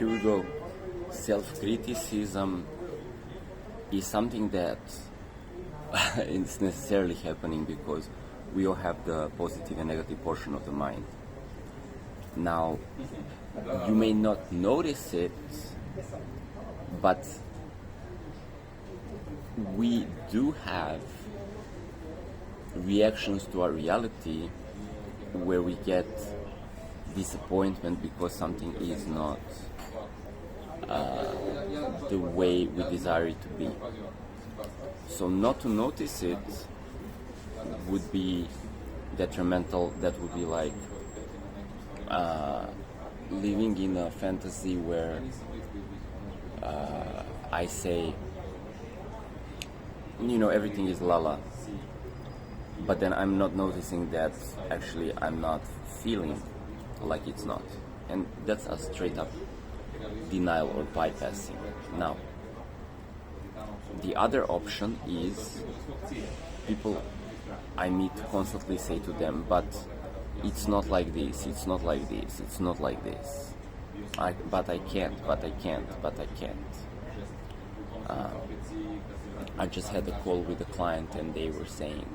here we go. Self-criticism is something that is necessarily happening because we all have the positive and negative portion of the mind. Now, you may not notice it, but we do have reactions to our reality where we get disappointment because something is not the way we desire it to be. So not to notice it would be detrimental. That would be like living in a fantasy where I say, everything is lala, but then I'm not noticing that actually I'm not feeling like it's not. And that's a straight up denial or bypassing. Now, the other option is people I meet constantly say to them, but it's not like this, it's not like this, it's not like this. But I can't. I just had a call with a client and they were saying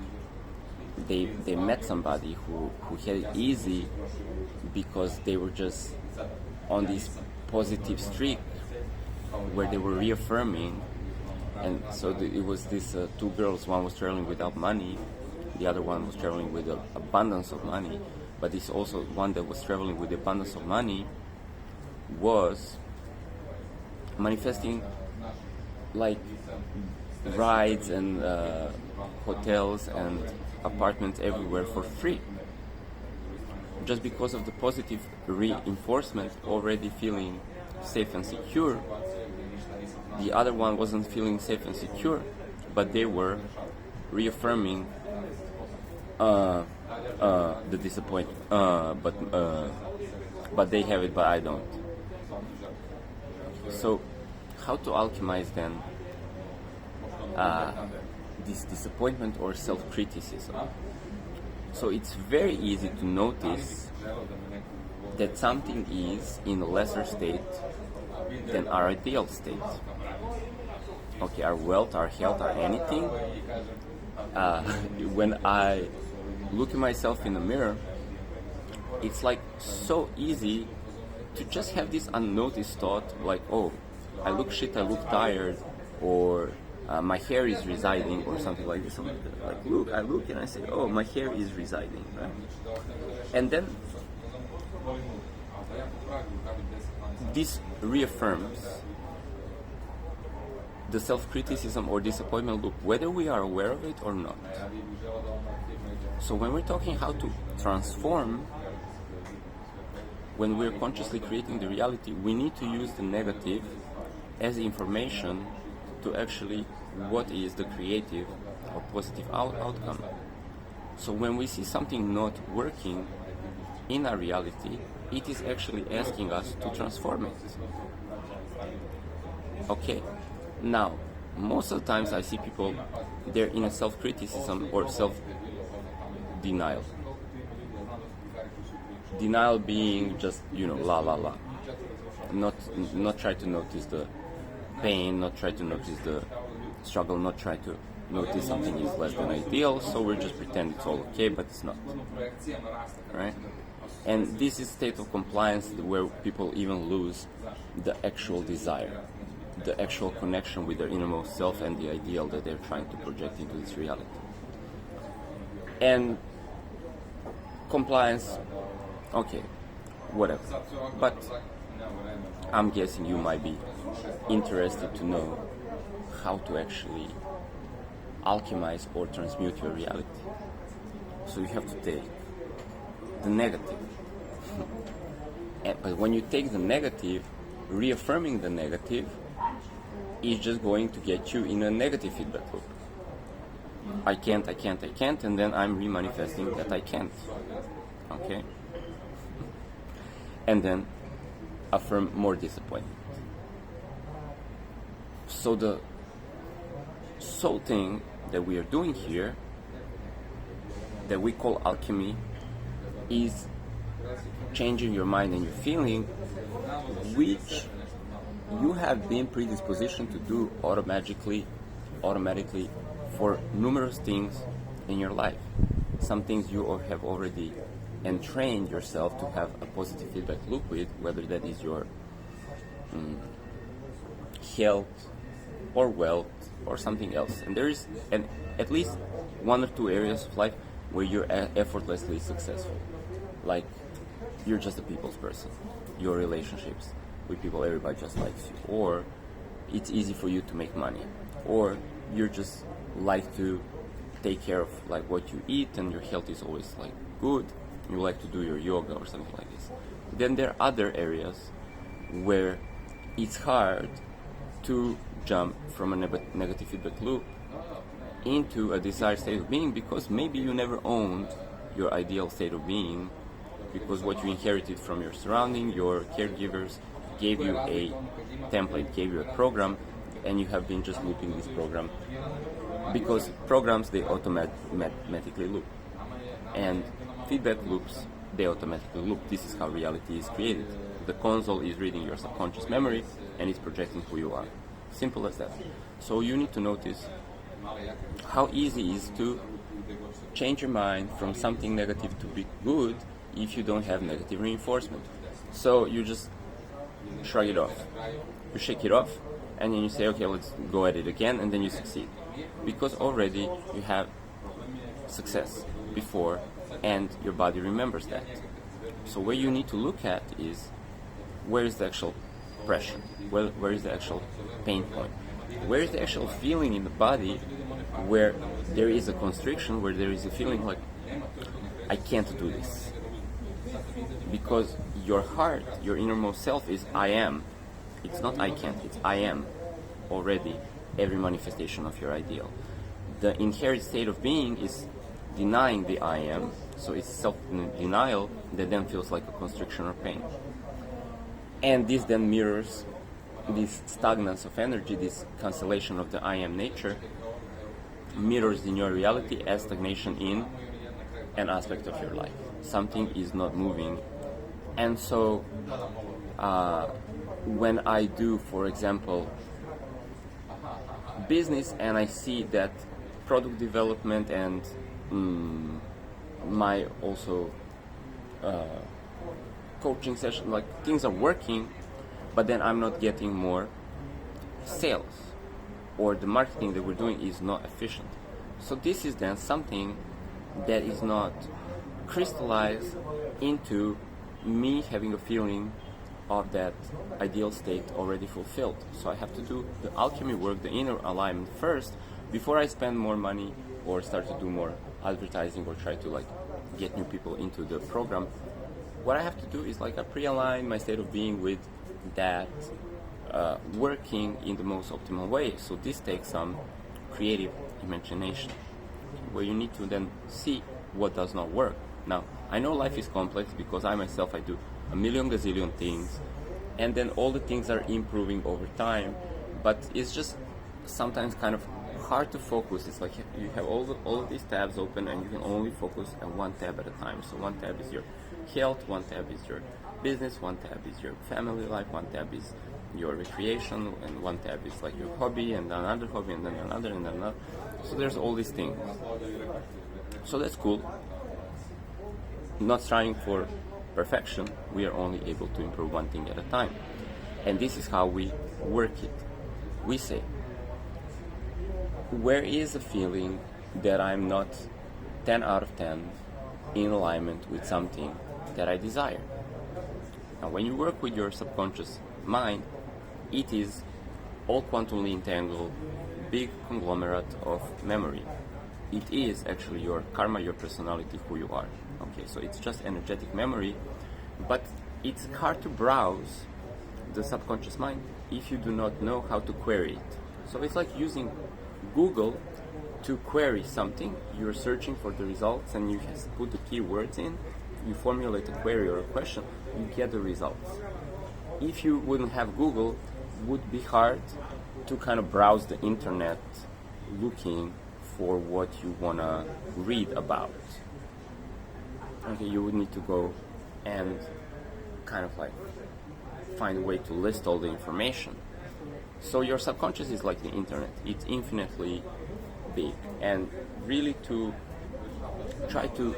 they met somebody who had it easy because they were just on this positive streak where they were reaffirming. And so it was these two girls. One was traveling without money, the other one was traveling with an abundance of money. But this also one that was traveling with the abundance of money was manifesting like rides and hotels and apartments everywhere for free, just because of the positive reinforcement, already feeling safe and secure. The other one wasn't feeling safe and secure, but they were reaffirming the disappointment. But they have it, but I don't. So, how to alchemize then this disappointment or self-criticism? So it's very easy to notice that something is in a lesser state than our ideal state. Okay, our wealth, our health, or anything. When I look at myself in the mirror, it's like so easy to just have this unnoticed thought like, oh, I look shit, I look tired, or my hair is residing, or something like this. Like, I look and I say, oh, my hair is residing, right? And then this reaffirms the self-criticism or disappointment loop, whether we are aware of it or not. So when we're talking how to transform, when we're consciously creating the reality, we need to use the negative as information to actually what is the creative or positive outcome. So when we see something not working in our reality, it is actually asking us to transform it. Okay, now most of the times I see people, they're in a self-criticism or self-denial. Denial being just, la la la. Not try to notice the pain, not try to notice the struggle, not try to notice something is less than ideal, so we're just pretend it's all okay, but it's not. Right? And this is state of compliance where people even lose the actual desire, the actual connection with their innermost self and the ideal that they're trying to project into this reality. And compliance, okay, whatever. But I'm guessing you might be interested to know how to actually alchemize or transmute your reality. So you have to take the negative. But when you take the negative, reaffirming the negative is just going to get you in a negative feedback loop. I can't, and then I'm remanifesting that I can't. Okay? And then affirm more disappointment. So the sole thing that we are doing here, that we call alchemy, is changing your mind and your feeling, which you have been predispositioned to do automatically for numerous things in your life. Some things you have already entrained yourself to have a positive feedback loop with, whether that is your health or wealth or something else. And there is at least one or two areas of life where you're effortlessly successful. Like, you're just a people's person. Your relationships with people, everybody just likes you. Or it's easy for you to make money. Or you're just like to take care of like what you eat, and your health is always like good. You like to do your yoga or something like this. Then there are other areas where it's hard to jump from a negative feedback loop into a desired state of being, because maybe you never owned your ideal state of being, because what you inherited from your surrounding, your caregivers gave you a template, gave you a program, and you have been just looping this program, because programs, they automatically loop, and feedback loops, they automatically loop. This is how reality is created. The console is reading your subconscious memory and it's projecting who you are. Simple as that. So you need to notice how easy it is to change your mind from something negative to be good if you don't have negative reinforcement. So you just shrug it off. You shake it off, and then you say, okay, let's go at it again, and then you succeed. Because already you have success before, and your body remembers that. So what you need to look at is, where is the actual pressure? Where is the actual pain point? Where is the actual feeling in the body where there is a constriction, where there is a feeling like, I can't do this? Because your heart, your innermost self is I am. It's not I can't, it's I am already every manifestation of your ideal. The inherent state of being is denying the I am, so it's self-denial that then feels like a constriction or pain. And this then mirrors this stagnance of energy, this cancellation of the I am nature, mirrors in your reality as stagnation in an aspect of your life. Something is not moving. And so when I do, for example, business, and I see that product development and my also coaching session, like things are working, but then I'm not getting more sales, or the marketing that we're doing is not efficient. So this is then something that is not crystallized into me having a feeling of that ideal state already fulfilled. So I have to do the alchemy work, the inner alignment first, before I spend more money or start to do more advertising or try to like get new people into the program. What I have to do is like I pre-align my state of being with that working in the most optimal way. So this takes some creative imagination, where you need to then see what does not work. Now, I know life is complex because I myself, I do a million gazillion things, and then all the things are improving over time, but it's just sometimes kind of hard to focus. It's like you have all of these tabs open, and you can only focus on one tab at a time. So one tab is your health, one tab is your business, one tab is your family life, one tab is your recreation, and one tab is like your hobby, and another hobby, and then another, and then another. So there's all these things. So that's cool. Not striving for perfection, we are only able to improve one thing at a time. And this is how we work it. We say, where is a feeling that I'm not 10 out of 10 in alignment with something that I desire? Now, when you work with your subconscious mind, it is all quantumly entangled, big conglomerate of memory. It is actually your karma, your personality, who you are. Okay, so it's just energetic memory, but it's hard to browse the subconscious mind if you do not know how to query it. So it's like using Google to query something. You're searching for the results, and you just put the keywords in, you formulate a query or a question, you get the results. If you wouldn't have Google, it would be hard to kind of browse the internet looking for what you want to read about. Okay, you would need to go and kind of like find a way to list all the information. So your subconscious is like the internet. It's infinitely big, and really to try to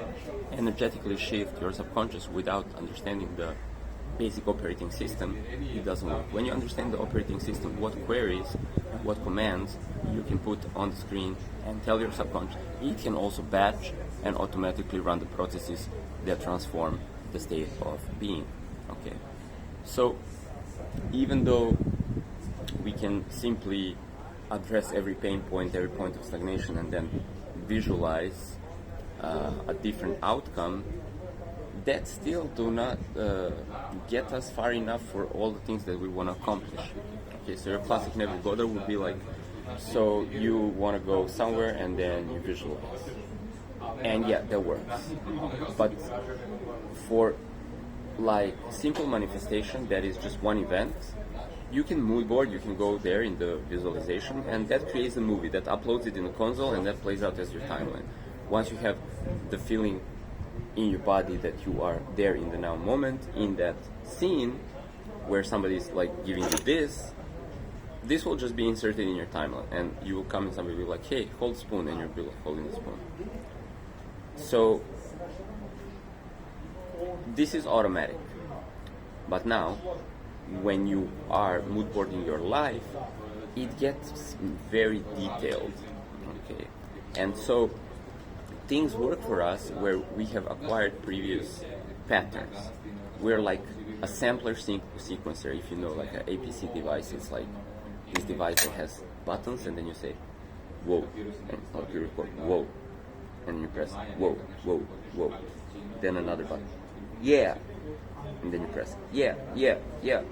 energetically shift your subconscious without understanding the basic operating system, it doesn't work. When you understand the operating system, what queries, what commands you can put on the screen and tell your subconscious, it can also batch and automatically run the processes that transform the state of being. Okay, so even though we can simply address every pain point, every point of stagnation, and then visualize a different outcome, that still do not get us far enough for all the things that we want to accomplish. Okay, so your classic navigator would be like, so you want to go somewhere and then you visualize. And yeah, that works. But for like simple manifestation that is just one event, you can mood board, you can go there in the visualization, and that creates a movie that uploads it in the console, and that plays out as your timeline. Once you have the feeling in your body that you are there in the now moment, in that scene where somebody is like giving you this will just be inserted in your timeline, and you will come and somebody will be like, hey, hold spoon, and you'll be like holding the spoon. So this is automatic. But now, when you are mood boarding your life, it gets very detailed. Okay, and so things work for us where we have acquired previous patterns. We're like a sampler sequencer. If you know, like an APC device, it's like this device that has buttons, and then you say, whoa, and you record, whoa, and you press, whoa, whoa, whoa. Then another button, yeah, and then you press, yeah, yeah, yeah.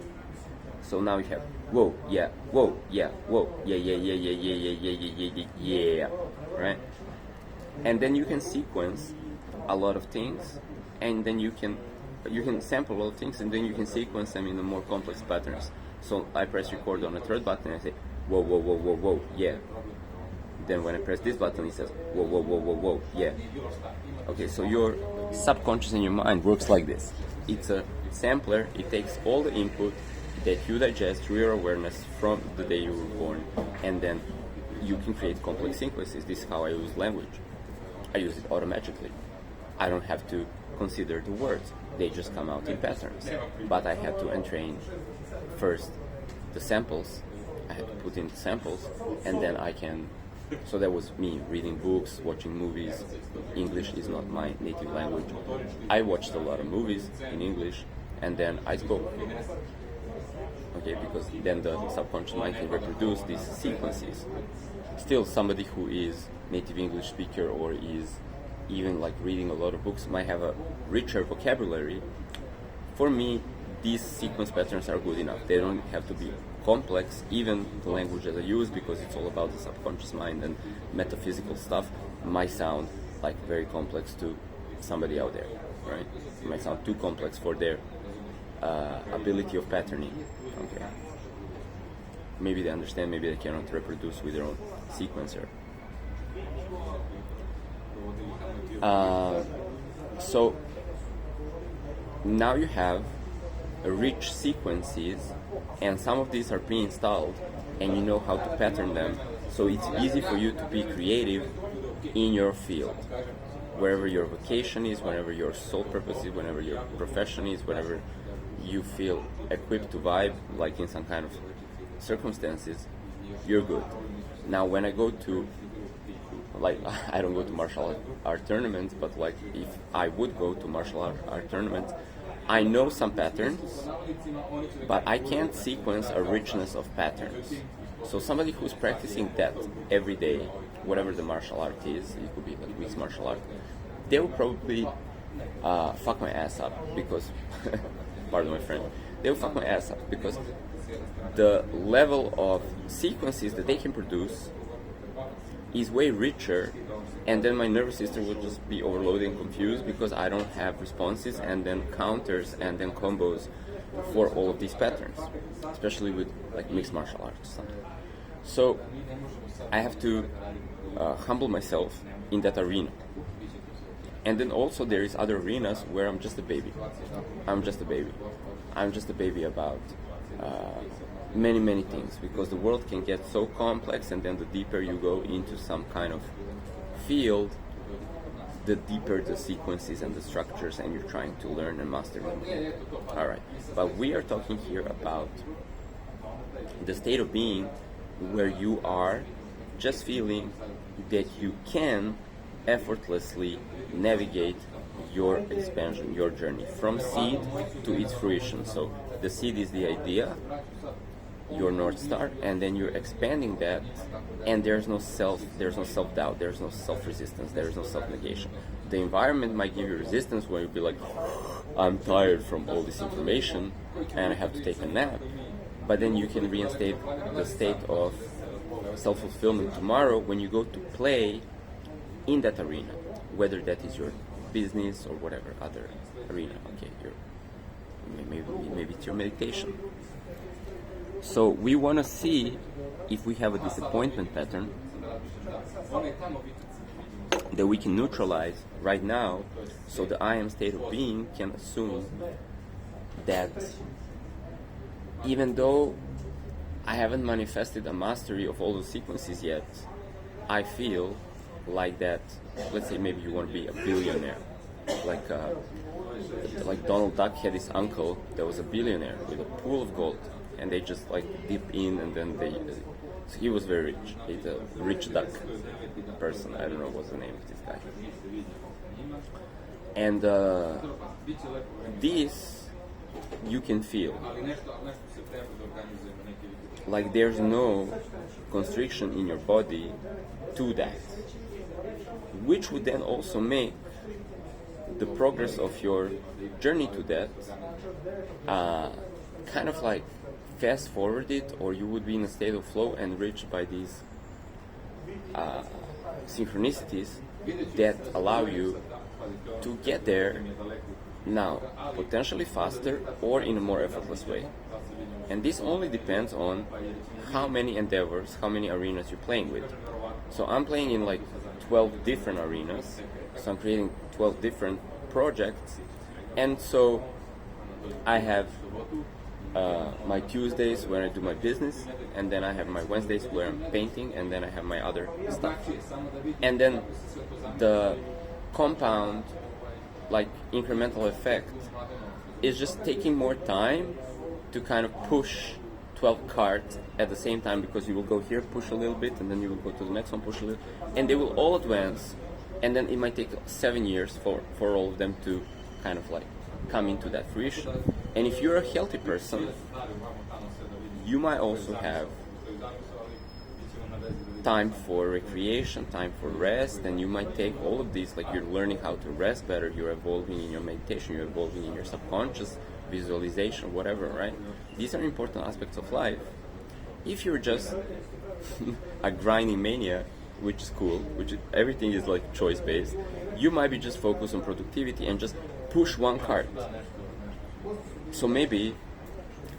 So now you have, whoa, yeah, whoa, yeah, whoa, yeah, yeah, yeah, yeah, yeah, yeah, yeah, yeah, yeah, yeah, yeah, right? And then you can sequence a lot of things, and then you can sample a lot of things, and then you can sequence them in the more complex patterns. So I press record on the third button, and I say, whoa, whoa, whoa, whoa, whoa, yeah. Then when I press this button, it says, whoa, whoa, whoa, whoa, whoa, yeah. Okay, so your subconscious in your mind works like this. It's a sampler. It takes all the input that you digest through your awareness from the day you were born, and then you can create complex sequences. This is how I use language. I use it automatically. I don't have to consider the words. They just come out in patterns. But I had to entrain first the samples. I had to put in the samples, and then I can. So that was me reading books, watching movies. English is not my native language. I watched a lot of movies in English, and then I spoke. Okay, because then the subconscious mind can reproduce these sequences. Still, somebody who is native English speaker or is even like reading a lot of books might have a richer vocabulary. For me, these sequence patterns are good enough. They don't have to be complex, even the language that I use, because it's all about the subconscious mind and metaphysical stuff, might sound like very complex to somebody out there, right? It might sound too complex for their ability of patterning. Okay. Maybe they understand, maybe they cannot reproduce with their own sequencer. So now you have rich sequences, and some of these are pre-installed, and you know how to pattern them, so it's easy for you to be creative in your field, wherever your vocation is, whenever your sole purpose is, whenever your profession is, whenever you feel equipped to vibe, like in some kind of circumstances, you're good. Now when I go to, like, I don't go to martial art tournaments, but like if I would go to martial art tournaments, I know some patterns, but I can't sequence a richness of patterns. So somebody who's practicing that every day, whatever the martial art is, it could be like mixed martial art, they will probably fuck my ass up because, pardon my friend, they will fuck my ass up because the level of sequences that they can produce is way richer, and then my nervous system will just be overloaded and confused because I don't have responses and then counters and then combos for all of these patterns, especially with like mixed martial arts or something. So I have to humble myself in that arena. And then also there is other arenas where I'm just a baby. I'm just a baby about many things, because the world can get so complex, and then the deeper you go into some kind of field, the deeper the sequences and the structures, and you're trying to learn and master them. Alright, but we are talking here about the state of being where you are just feeling that you can effortlessly navigate your expansion, your journey from seed to its fruition. So the seed is the idea, your North Star, and then you're expanding that, and there's no self-doubt, there's no self-resistance, there is no self-negation. The environment might give you resistance where you'll be like, I'm tired from all this information and I have to take a nap. But then you can reinstate the state of self-fulfillment tomorrow when you go to play in that arena, whether that is your business or whatever other arena. Okay, maybe it's your meditation. So we want to see if we have a disappointment pattern that we can neutralize right now, so the I am state of being can assume that even though I haven't manifested a mastery of all those sequences yet, I feel like that. Let's say maybe you want to be a billionaire, like Donald Duck had his uncle that was a billionaire with a pool of gold, and they just like dip in, and then so he was very rich. He's a rich duck person. I don't know what's the name of this guy. And this you can feel like there's no constriction in your body to that, which would then also make the progress of your journey to that kind of like fast forwarded, or you would be in a state of flow and reached by these synchronicities that allow you to get there now, potentially faster or in a more effortless way. And this only depends on how many endeavors, how many arenas you're playing with. So I'm playing in like 12 different arenas, so I'm creating 12 different projects, and so I have my Tuesdays where I do my business, and then I have my Wednesdays where I'm painting, and then I have my other stuff. And then the compound, like incremental effect, is just taking more time to kind of push 12 cards at the same time, because you will go here, push a little bit, and then you will go to the next one, push a little, and they will all advance, and then it might take 7 years for all of them to kind of like come into that fruition. And if you're a healthy person, you might also have time for recreation, time for rest, and you might take all of these, like you're learning how to rest better, you're evolving in your meditation, you're evolving in your subconscious visualization, whatever, right? These are important aspects of life. If you're just a grinding mania, which is cool, everything is like choice based, you might be just focused on productivity and just push one card. So maybe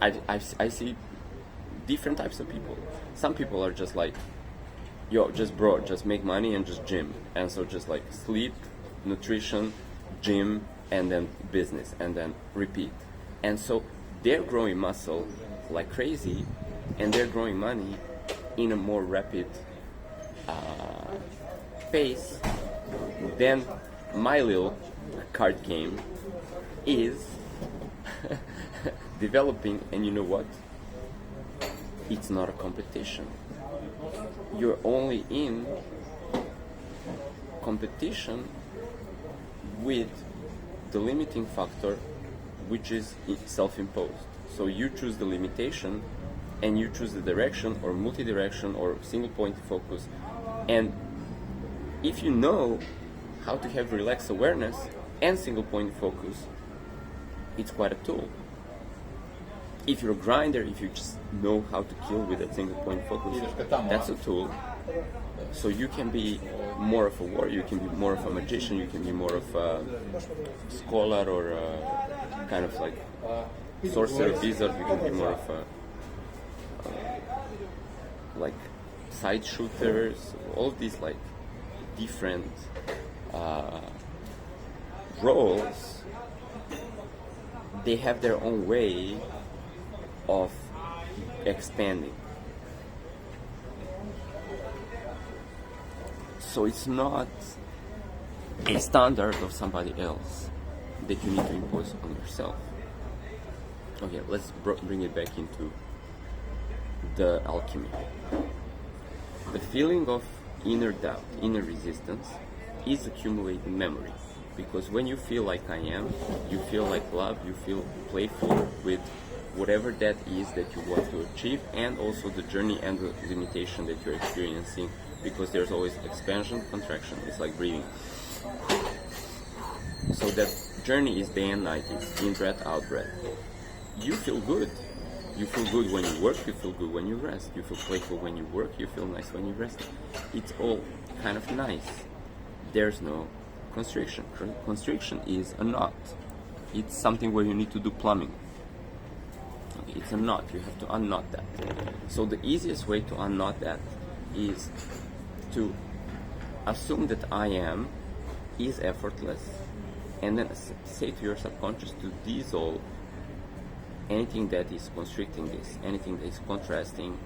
I see different types of people. Some people are just like, yo, just make money and just gym, and so just like sleep, nutrition, gym, and then business, and then repeat. And so they're growing muscle like crazy, and they're growing money in a more rapid pace than my little card game is developing. And you know what? It's not a competition. You're only in competition with the limiting factor, which is self-imposed. So you choose the limitation, and you choose the direction, or multi-direction, or single point focus. And if you know how to have relaxed awareness and single point focus, it's quite a tool. If you're a grinder, if you just know how to kill with a single point focus, that's a tool. So you can be more of a warrior, you can be more of a magician, you can be more of a scholar, or a kind of like sorcerer, wizard, you can be more of a like side shooters, all of these like different roles. They have their own way of expanding. So it's not a standard of somebody else that you need to impose on yourself. Okay, let's bring it back into the alchemy. The feeling of inner doubt, inner resistance, is accumulated memory. Because when you feel like I am, you feel like love, you feel playful with whatever that is that you want to achieve, and also the journey and the limitation that you're experiencing, because there's always expansion, contraction. It's like breathing. So that journey is day and night. It's in breath, out breath. You feel good. You feel good when you work, you feel good when you rest. You feel playful when you work, you feel nice when you rest. It's all kind of nice. There's no constriction. Constriction is a knot. It's something where you need to do plumbing. It's a knot. You have to unknot that. So the easiest way to unknot that is to assume that I am is effortless, and then say to your subconscious to dissolve anything that is constricting this, anything that is contrasting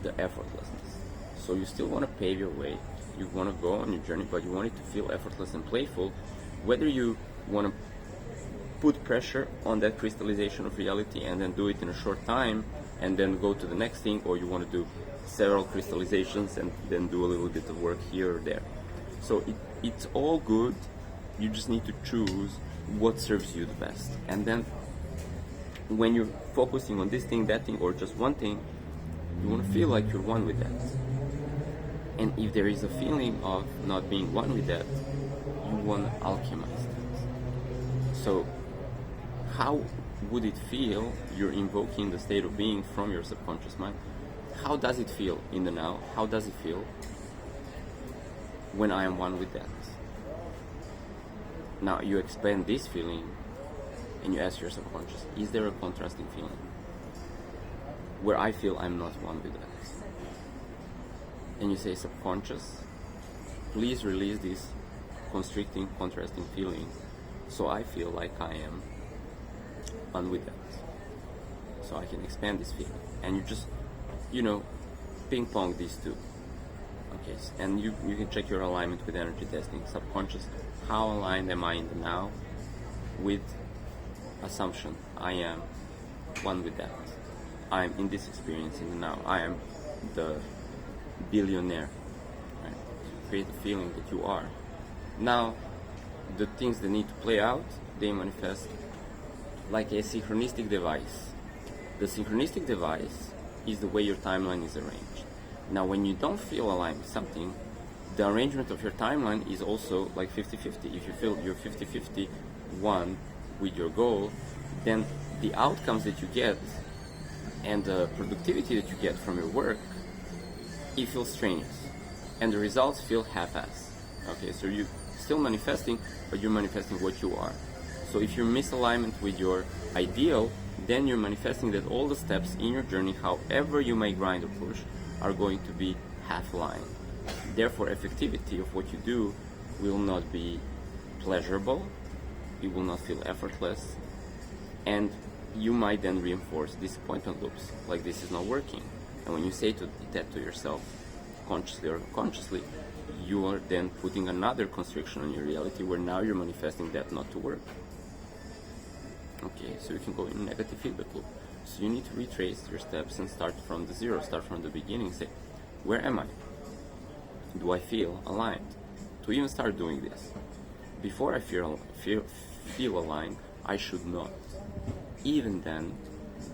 the effortlessness. So you still want to pave your way, you want to go on your journey, but you want it to feel effortless and playful. Whether you want to put pressure on that crystallization of reality and then do it in a short time and then go to the next thing, or you want to do several crystallizations and then do a little bit of work here or there. So it's all good. You just need to choose what serves you the best. And then when you're focusing on this thing, that thing, or just one thing, you want to feel like you're one with that. And if there is a feeling of not being one with that, you want to alchemize that. So how would it feel? You're invoking the state of being from your subconscious mind. How does it feel in the now? How does it feel when I am one with that? Now you expand this feeling and you ask your subconscious, is there a contrasting feeling where I feel I'm not one with that? And you say, subconscious, please release this constricting, contrasting feeling so I feel like I am one with that. So I can expand this feeling. And you just, ping pong these two. Okay, and you can check your alignment with energy testing. Subconscious, how aligned am I in the now with assumption, I am one with that. I'm in this experience in the now. I am the billionaire. Right? Create the feeling that you are. Now, the things that need to play out, they manifest like a synchronistic device. The synchronistic device is the way your timeline is arranged. Now, when you don't feel aligned with something, the arrangement of your timeline is also like 50-50. If you feel you're 50-50 one with your goal, then the outcomes that you get and the productivity that you get from your work, it feels strenuous, and the results feel half-assed. Okay, so you're still manifesting, but you're manifesting what you are. So if you're misalignment with your ideal, then you're manifesting that all the steps in your journey, however you may grind or push, are going to be half-line. Therefore, effectivity of what you do will not be pleasurable, it will not feel effortless, and you might then reinforce disappointment loops, like this is not working. And when you say that to yourself, consciously or unconsciously, you are then putting another constriction on your reality where now you're manifesting that not to work. Okay, so you can go in a negative feedback loop. So you need to retrace your steps and start from the zero, start from the beginning, say, where am I? Do I feel aligned? To even start doing this, before I feel aligned, I should not even then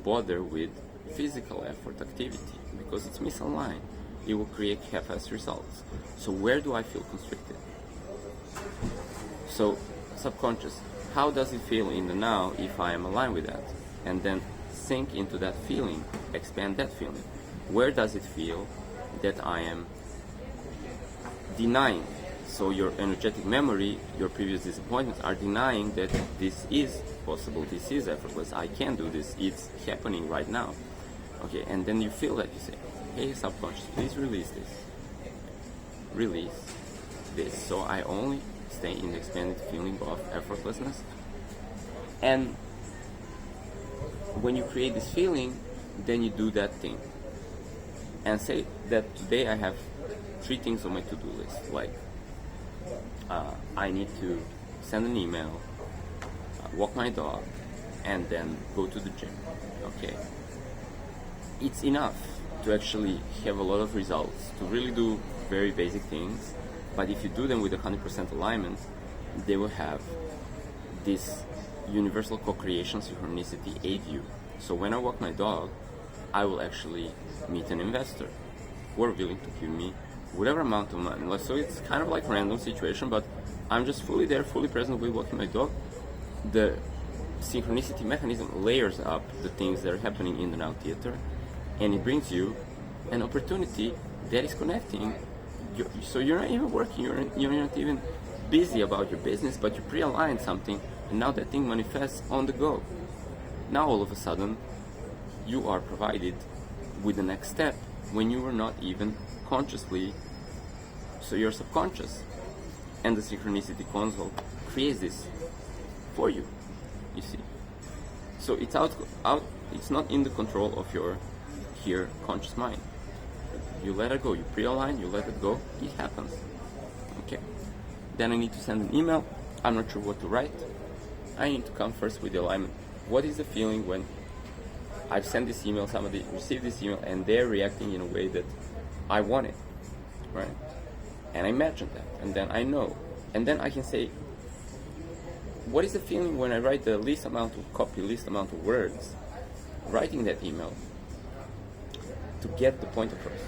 bother with physical effort activity, because it's misaligned. It will create half-assed results. So where do I feel constricted? So subconscious, how does it feel in the now if I am aligned with that? And then sink into that feeling, expand that feeling. Where does it feel that I am denying? So your energetic memory, your previous disappointments are denying that this is possible, this is effortless, I can do this, it's happening right now. Okay, and then you feel that, you say, hey subconscious, please release this. Release this. So I only stay in the expanded feeling of effortlessness. And when you create this feeling, then you do that thing. And say that today I have 3 things on my to-do list, like I need to send an email, walk my dog, and then go to the gym. Okay, it's enough to actually have a lot of results, to really do very basic things. But if you do them with 100% alignment, they will have this universal co-creation synchronicity aid you. So when I walk my dog, I will actually meet an investor who are willing to give me whatever amount of money. So it's kind of like a random situation, but I'm just fully there, fully present with walking my dog. The synchronicity mechanism layers up the things that are happening in the now theater, and it brings you an opportunity that is connecting. So you're not even working, you're not even busy about your business, but you pre-align something, and now that thing manifests on the go. Now all of a sudden, you are provided with the next step when you were not even consciously, so you're subconscious. And the synchronicity console creates this for you, you see. So it's out, it's not in the control of your here conscious mind. You let it go, you pre-align, you let it go, it happens. Okay. Then I need to send an email. I'm not sure what to write. I need to come first with the alignment. What is the feeling when I've sent this email, somebody received this email, and they're reacting in a way that I want it, right? And I imagine that, and then I know. And then I can say, what is the feeling when I write the least amount of copy, least amount of words, writing that email to get the point across?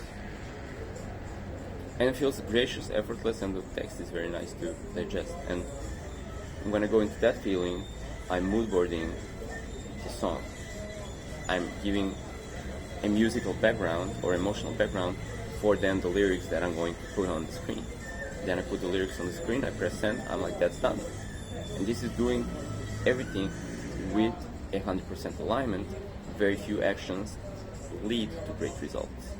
And it feels gracious, effortless, and the text is very nice to digest. And when I go into that feeling, I'm mood boarding the song. I'm giving a musical background or emotional background for then the lyrics that I'm going to put on the screen. Then I put the lyrics on the screen, I press send, I'm like, that's done. And this is doing everything with 100% alignment. Very few actions lead to great results.